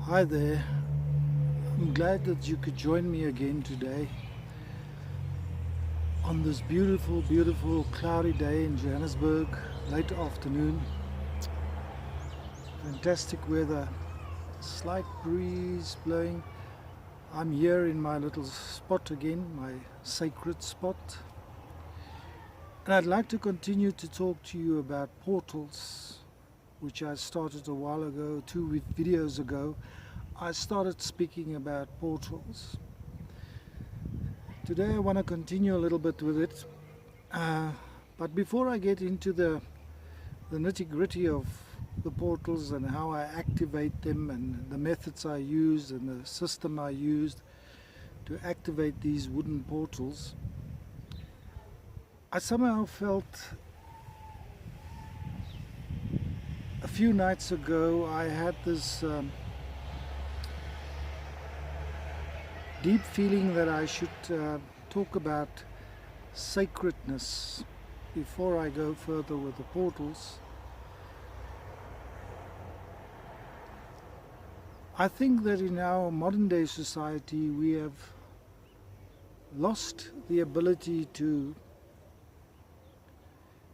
Hi there. I'm glad that you could join me again today on this beautiful cloudy day in Johannesburg, late afternoon. Fantastic weather, slight breeze blowing. I'm here in my little spot again, my sacred spot. And I'd like to continue to talk to you about portals, which I started a while ago, 2 videos ago. I started speaking about portals. Today I want to continue a little bit with it, but before I get into the nitty-gritty of the portals and how I activate them and the methods I used and the system I used to activate these wooden portals, I somehow felt a few nights ago I had this deep feeling that I should talk about sacredness before I go further with the portals. I think that in our modern day society we have lost the ability to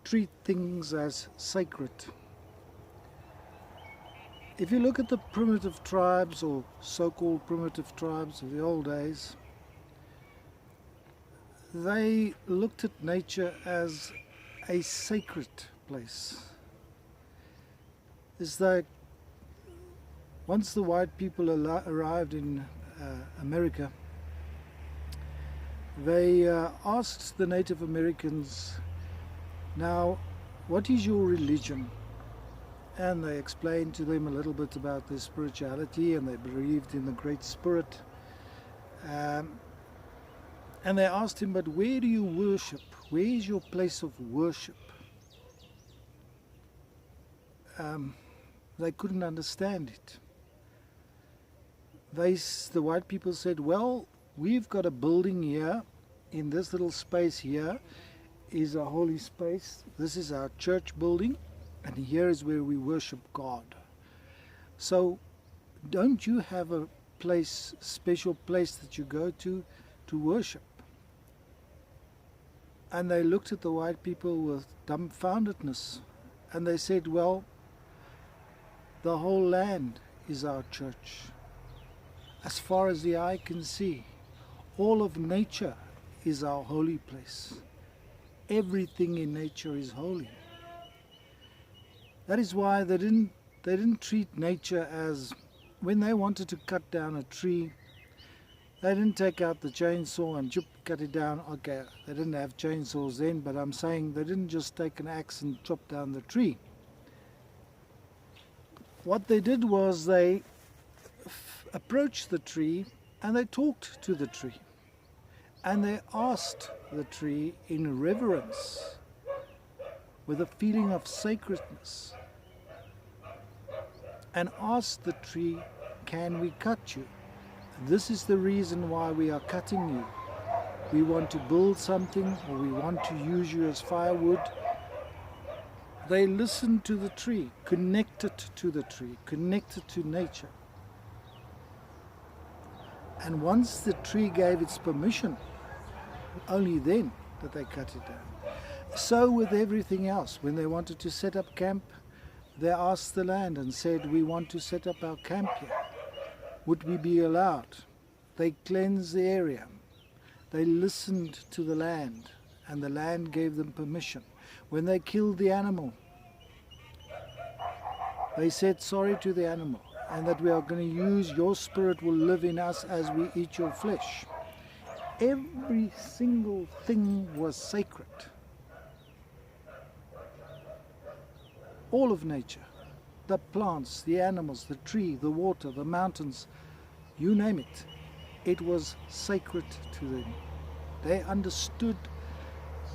treat things as sacred. If you look at the primitive tribes, or so-called primitive tribes of the old days, they looked at nature as a sacred place. It's like once the white people arrived in America, they asked the Native Americans, now, what is your religion? And they explained to them a little bit about their spirituality, and they believed in the Great Spirit. And they asked him, but where do you worship? Where is your place of worship? They couldn't understand it. The white people said, well, we've got a building here, in this little space here is a holy space. This is our church building. And here is where we worship God. So don't you have a place, special place that you go to worship? And they looked at the white people with dumbfoundedness. And they said, well, the whole land is our church. As far as the eye can see, all of nature is our holy place. Everything in nature is holy. That is why they didn't treat nature as, when they wanted to cut down a tree, they didn't take out the chainsaw and cut it down. Okay, they didn't have chainsaws then, but I'm saying they didn't just take an axe and chop down the tree. What they did was they approached the tree and they talked to the tree. And they asked the tree in reverence, with a feeling of sacredness, and asked the tree, can we cut you? This is the reason why we are cutting you. We want to build something, or we want to use you as firewood. They listened to the tree, connected to the tree, connected to nature. And once the tree gave its permission, only then did they cut it down. So with everything else, when they wanted to set up camp, they asked the land and said, we want to set up our camp here. Would we be allowed? They cleansed the area. They listened to the land, and the land gave them permission. When they killed the animal, they said sorry to the animal, and that we are going to use, your spirit will live in us as we eat your flesh. Every single thing was sacred. All of nature, the plants, the animals, the tree, the water, the mountains, you name it, it was sacred to them. They understood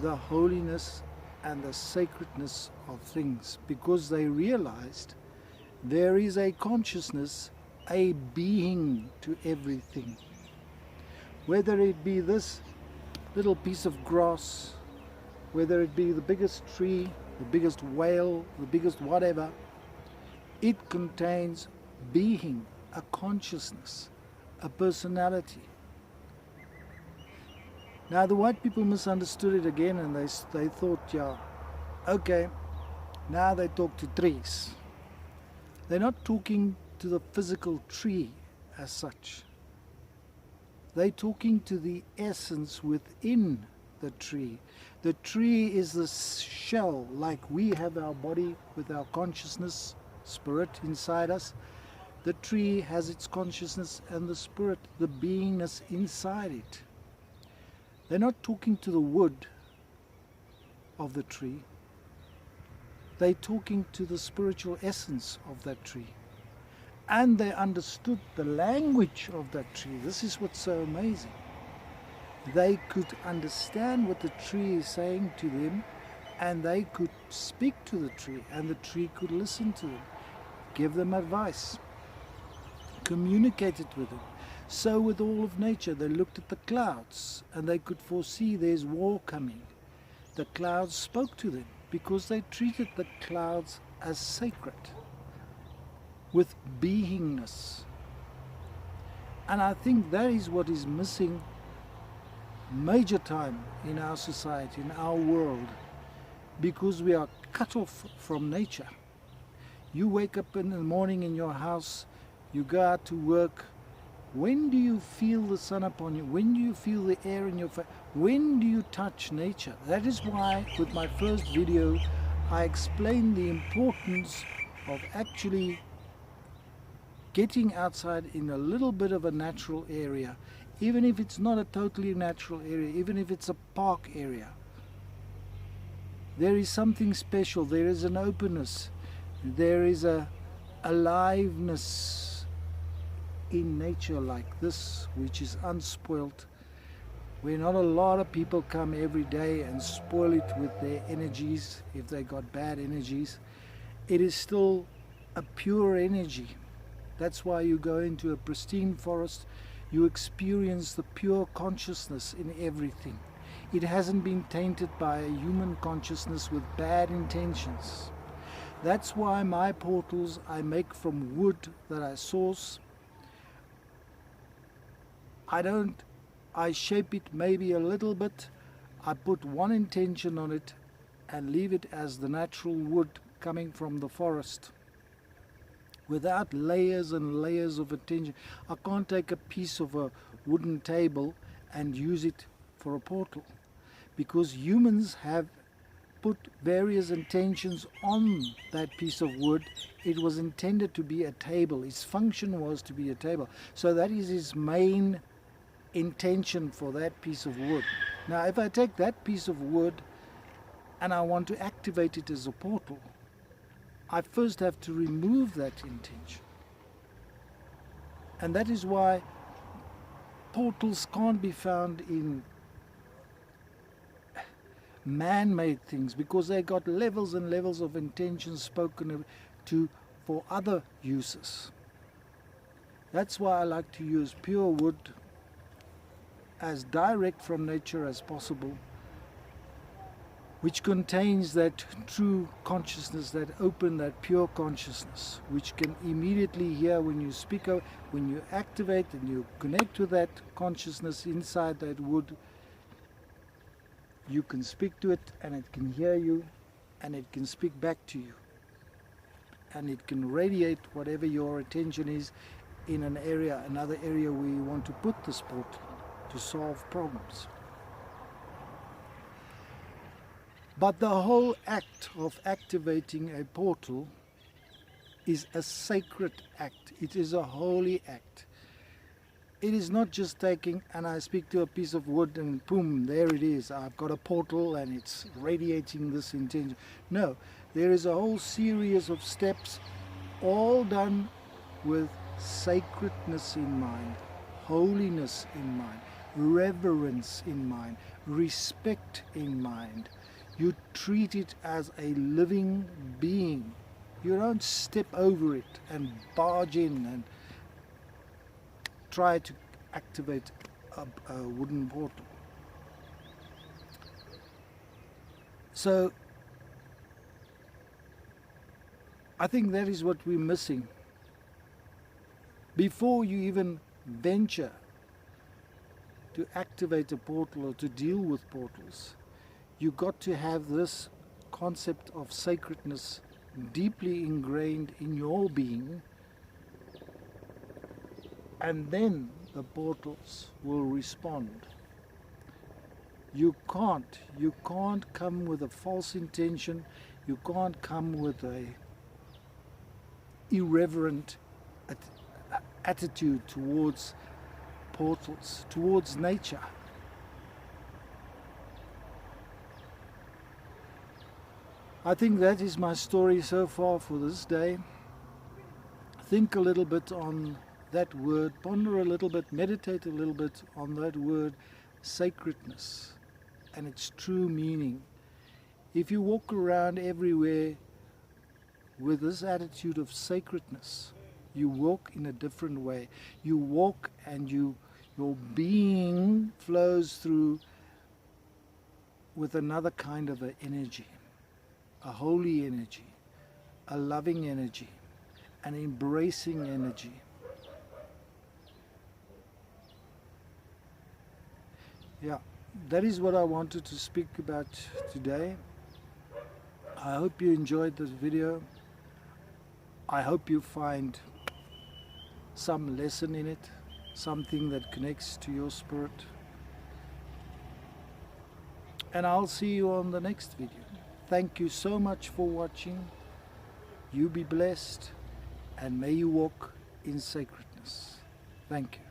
the holiness and the sacredness of things because they realized there is a consciousness, a being to everything. Whether it be this little piece of grass, whether it be the biggest tree, the biggest whale, the biggest whatever, it contains being, a consciousness, a personality. Now the white people misunderstood it again, and they thought, yeah, okay, now they talk to trees. They're not talking to the physical tree as such. They're talking to the essence within the tree. The tree is the shell, like we have our body with our consciousness, spirit inside us. The tree has its consciousness and the spirit, the beingness inside it. They're not talking to the wood of the tree. They're talking to the spiritual essence of that tree. And they understood the language of that tree. This is what's so amazing. They could understand what the tree is saying to them, and they could speak to the tree, and the tree could listen to them, give them advice, communicate it with them. So with all of nature, they looked at the clouds and they could foresee there's war coming. The clouds spoke to them because they treated the clouds as sacred, with beingness. And I think that is what is missing major time in our society, in our world, because we are cut off from nature. You wake up in the morning in your house, you go out to work. When do you feel the sun upon you? When do you feel the air in your face? When do you touch nature? That is why with my first video I explained the importance of actually getting outside in a little bit of a natural area, even if it's not a totally natural area, even if it's a park area. There is something special, there is an openness, there is a aliveness in nature like this, which is unspoilt, where not a lot of people come every day and spoil it with their energies, if they got bad energies. It is still a pure energy. That's why you go into a pristine forest, you experience the pure consciousness in everything. It hasn't been tainted by a human consciousness with bad intentions. That's why my portals I make from wood that I source. I shape it maybe a little bit. I put one intention on it and leave it as the natural wood coming from the forest, without layers and layers of attention. I can't take a piece of a wooden table and use it for a portal, because humans have put various intentions on that piece of wood. It was intended to be a table. Its function was to be a table. So that is his main intention for that piece of wood. Now if I take that piece of wood and I want to activate it as a portal, I first have to remove that intention. And that is why portals can't be found in man-made things, because they got levels and levels of intentions spoken to for other uses. That's why I like to use pure wood, as direct from nature as possible, which contains that true consciousness, that open, that pure consciousness, which can immediately hear when you speak, when you activate and you connect to that consciousness inside that wood. You can speak to it and it can hear you and it can speak back to you, and it can radiate whatever your attention is in an area, another area where you want to put this portal to solve problems. But the whole act of activating a portal is a sacred act. It is a holy act. It is not just taking and I speak to a piece of wood and boom, there it is. I've got a portal and it's radiating this intention. No, there is a whole series of steps, all done with sacredness in mind, holiness in mind, reverence in mind, respect in mind. You treat it as a living being. You don't step over it and barge in and try to activate a wooden portal. So I think that is what we're missing. Before you even venture to activate a portal or to deal with portals, you got to have this concept of sacredness deeply ingrained in your being, and then the portals will respond. You can't come with a false intention. You can't come with a irreverent attitude towards portals, towards nature. I think that is my story so far for this day. Think a little bit on that word, ponder a little bit, meditate a little bit on that word, sacredness, and its true meaning. If you walk around everywhere with this attitude of sacredness, you walk in a different way. You walk and your being flows through with another kind of an energy, a holy energy, a loving energy, an embracing energy. Yeah, that is what I wanted to speak about today. I hope you enjoyed this video. I hope you find some lesson in it, something that connects to your spirit. And I'll see you on the next video. Thank you so much for watching. You be blessed, and may you walk in sacredness. Thank you.